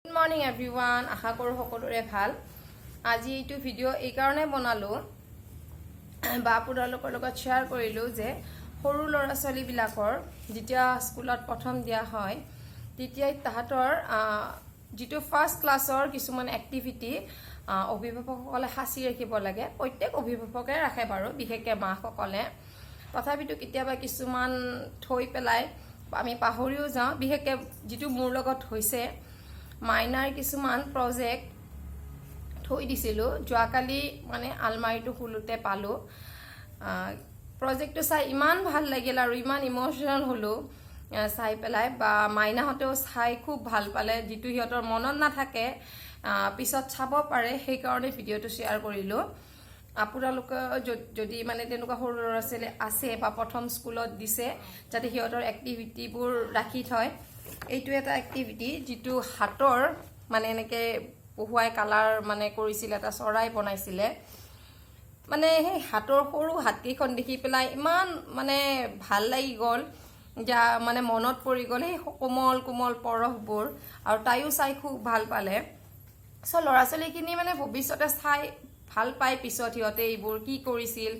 Good morning everyone. আশা কৰো সকলোৰে ভাল। আজি এইটো ভিডিও এই কাৰণে বনালো বা আপোনালোকৰ লগত শেয়াৰ কৰিলো যে সৰু ল'ৰা ছোৱালী বিলাকৰ যেতিয়া স্কুলত প্ৰথম দিয়া হয় তেতিয়া তাহাতৰ যেটো ফাৰ্স্ট ক্লাছৰ কিছুমান এক্টিভিটি অভিভাৱকসকলে সাঁচি ৰাখিব লাগে। প্ৰত্যেক অভিভাৱকে ৰাখে বাৰু, বিশেষকৈ মাসকলে। তথাপিতো কেতিয়াবা কিছুমান থৈ পেলাই আমি পাহৰিও যাওঁ। বিশেষকৈ যেটো মোৰ লগত হৈছে মাইনাৰ কিছুমান প্ৰজেক্ট থৈ দিছিলো, যোৱাকালি মানে আলমাৰিটো খুলুতে পালো। প্ৰজেক্টটো চাই ইমান ভাল লাগিল আৰু ইমান ইমোশনাল হলো চাই পেলাই, বা মাইনাহঁতেও চাই খুব ভাল পালে। যেটো সিহঁতৰ মনত নাথাকে পিছত চাব পাৰে, সেইকাৰণে ভিডিওটো শ্বেয়াৰ কৰিলো। আপোনালোকে যদি মানে তেনেকুৱা সৰু ল'ৰা ছোৱালী আছে বা প্ৰথম স্কুলত দিছে, যাতে সিহঁতৰ এক্টিভিটিবোৰ ৰাখি থয়। এইটো এটা এক্টিভিটি যেটো হাতৰ মানে এনেকে বহুৱাই কালাৰ মানে কৰিছিল, এটা চৰাই বনাইছিলে। মানে সেই হাতৰ সৰু হাতকেইখন দেখি পেলাই ইমান মানে ভাল লাগি গ'ল, যা মানে মনত পৰি গ'ল সেই কোমল কোমল পৰশবোৰ, আৰু তাইও চাই খুব ভাল পালে। ল'ৰা ছোৱালীখিনি মানে ভৱিষ্যতে চাই ভাল পাই, পিছত সিহঁতে এইবোৰ কি কৰিছিল,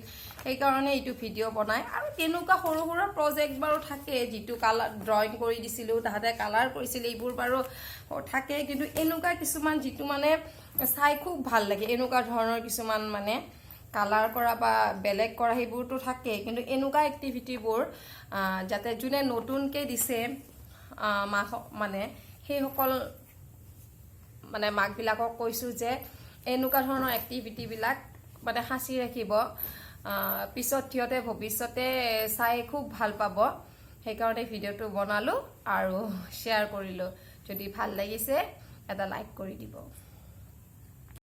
সেইকাৰণে এইটো ভিডিঅ' বনাই। আৰু তেনেকুৱা সৰু সৰু প্ৰজেক্ট বাৰু থাকে, যেটো কালাৰ ড্ৰয়িং কৰি দিছিলো, তাহাঁতে কালাৰ কৰিছিল, এইবোৰ বাৰু থাকে। কিন্তু এনেকুৱা কিছুমান যেটো মানে চাই খুব ভাল লাগে, এনেকুৱা ধৰণৰ কিছুমান মানে কালাৰ কৰা বা বেলেগ কৰা সেইবোৰতো থাকে। কিন্তু এনেকুৱা এক্টিভিটিবোৰ যাতে যোনে নতুনকৈ দিছে মানে সেইসকল মানে মাকবিলাকক কৈছো যে এনেকুৱা ধৰণৰ এক্টিভিটিবিলাক মানে সাঁচি ৰাখিব, পিছত সিহঁতে ভৱিষ্যতে চাই খুব ভাল পাব। সেইকাৰণে ভিডিওটো বনালো আৰু শ্বেয়াৰ কৰিলো। যদি ভাল লাগিছে এটা লাইক কৰি দিব।